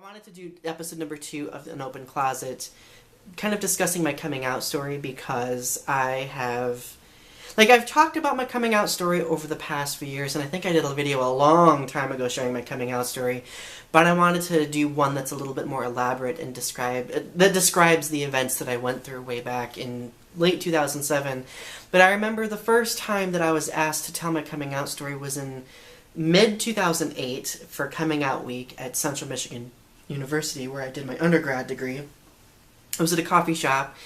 wanted to do episode number 2 of An Open Closet, kind of discussing my coming out story because I've talked about my coming out story over the past few years, and I think I did a video a long time ago sharing my coming out story, but I wanted to do one that's a little bit more elaborate and that describes the events that I went through way back in late 2007. But I remember the first time that I was asked to tell my coming out story was in mid-2008 for Coming Out Week at Central Michigan University, where I did my undergrad degree. I was at a coffee shop,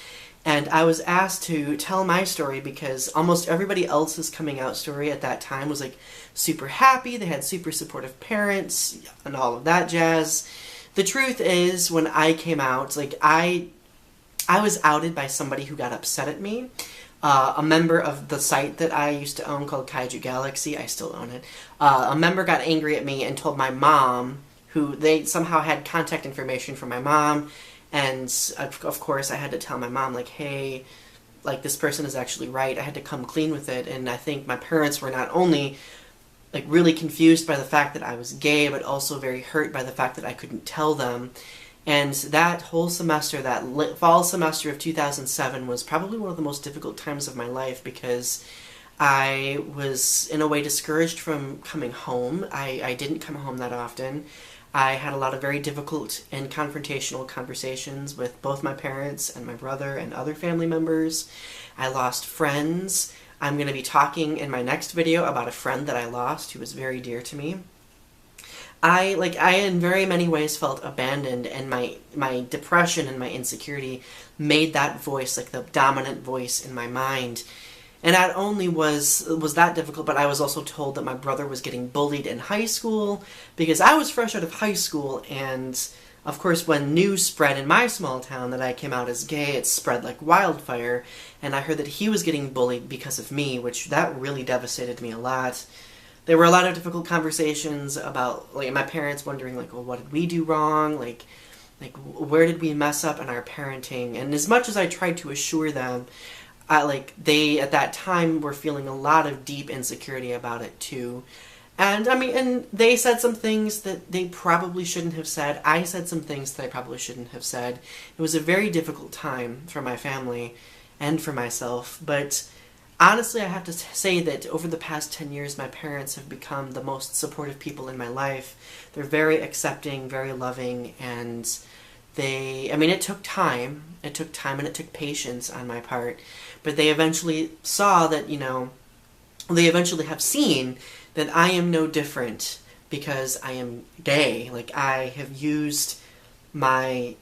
and I was asked to tell my story because almost everybody else's coming out story at that time was like super happy, they had super supportive parents, and all of that jazz. The truth is, when I came out, I was outed by somebody who got upset at me. A member of the site that I used to own called Kaiju Galaxy, I still own it, a member got angry at me and told my mom, who they somehow had contact information from my mom, and of course I had to tell my mom, hey, this person is actually right. I had to come clean with it, and I think my parents were not only really confused by the fact that I was gay, but also very hurt by the fact that I couldn't tell them. And that whole semester, that fall semester of 2007, was probably one of the most difficult times of my life because I was, in a way, discouraged from coming home. I didn't come home that often. I had a lot of very difficult and confrontational conversations with both my parents and my brother and other family members. I lost friends. I'm going to be talking in my next video about a friend that I lost who was very dear to me. I in very many ways felt abandoned, and my depression and my insecurity made that voice the dominant voice in my mind. And not only was that difficult, but I was also told that my brother was getting bullied in high school because I was fresh out of high school, and of course when news spread in my small town that I came out as gay, it spread like wildfire, and I heard that he was getting bullied because of me, which that really devastated me a lot. There were a lot of difficult conversations about, my parents wondering, well, what did we do wrong? Where did we mess up in our parenting? And as much as I tried to assure them, they, at that time, were feeling a lot of deep insecurity about it, too. And, and they said some things that they probably shouldn't have said. I said some things that I probably shouldn't have said. It was a very difficult time for my family and for myself, but honestly, I have to say that over the past 10 years, my parents have become the most supportive people in my life. They're very accepting, very loving, and it took time. It took time and it took patience on my part. But they eventually saw that, they eventually have seen that I am no different because I am gay. I have used my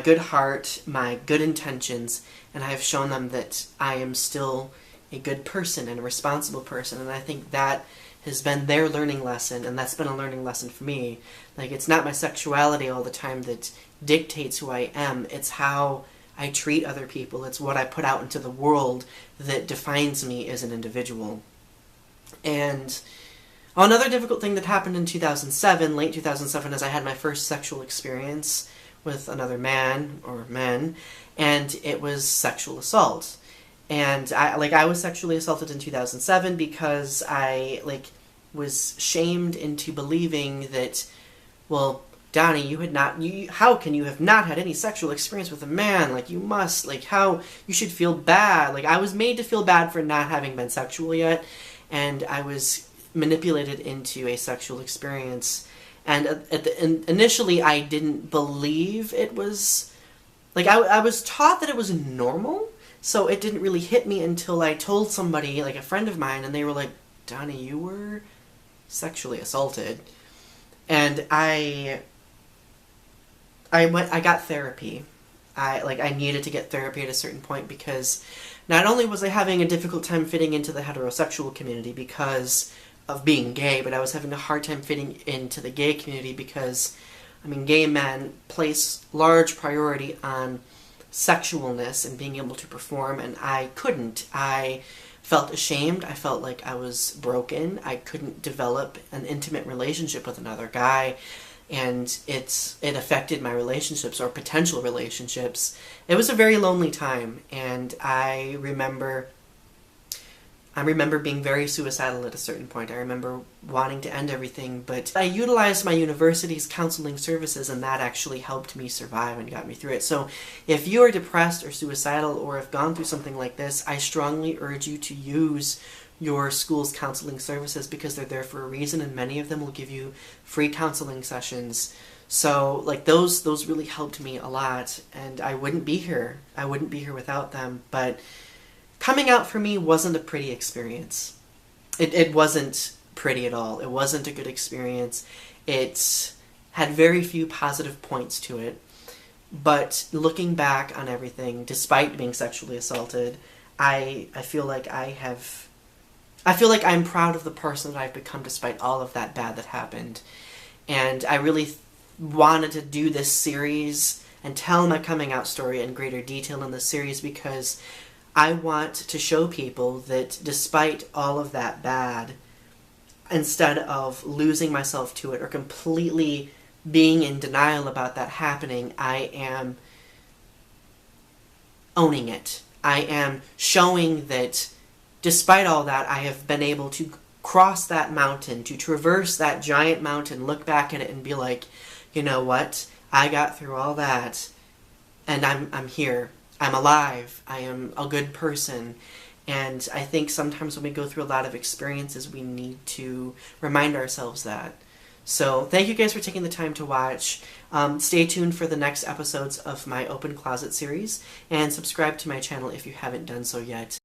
good heart, my good intentions, and I have shown them that I am still a good person and a responsible person, and I think that has been their learning lesson, and that's been a learning lesson for me. It's not my sexuality all the time that dictates who I am, it's how I treat other people, it's what I put out into the world that defines me as an individual. And another difficult thing that happened in 2007, late 2007, is I had my first sexual experience with another man, or men, and it was sexual assault. And I was sexually assaulted in 2007 because I was shamed into believing that, well, Donny, how can you have not had any sexual experience with a man? You must, how, you should feel bad. I was made to feel bad for not having been sexual yet, and I was manipulated into a sexual experience. And initially I didn't believe it was, I was taught that it was normal. So it didn't really hit me until I told somebody, a friend of mine, and they were like, Donny, you were sexually assaulted. And I got therapy. I needed to get therapy at a certain point because not only was I having a difficult time fitting into the heterosexual community because of being gay, but I was having a hard time fitting into the gay community because, gay men place large priority on sexualness and being able to perform, and I couldn't. I felt ashamed. I felt like I was broken. I couldn't develop an intimate relationship with another guy, and it affected my relationships or potential relationships. It was a very lonely time, and I remember I remember being very suicidal at a certain point. I remember wanting to end everything, but I utilized my university's counseling services, and that actually helped me survive and got me through it. So if you are depressed or suicidal or have gone through something like this, I strongly urge you to use your school's counseling services, because they're there for a reason, and many of them will give you free counseling sessions. So like those really helped me a lot, and I wouldn't be here. I wouldn't be here without them. But coming out for me wasn't a pretty experience. It wasn't pretty at all. It wasn't a good experience. It had very few positive points to it. But looking back on everything, despite being sexually assaulted, I feel like I'm proud of the person that I've become despite all of that bad that happened. And I really wanted to do this series and tell my coming out story in greater detail in the series, because I want to show people that despite all of that bad, instead of losing myself to it or completely being in denial about that happening, I am owning it. I am showing that despite all that, I have been able to cross that mountain, to traverse that giant mountain, look back at it and be like, you know what? I got through all that, and I'm here. I'm alive. I am a good person. And I think sometimes when we go through a lot of experiences, we need to remind ourselves that. So thank you guys for taking the time to watch. Stay tuned for the next episodes of my Open Closet series, and subscribe to my channel if you haven't done so yet.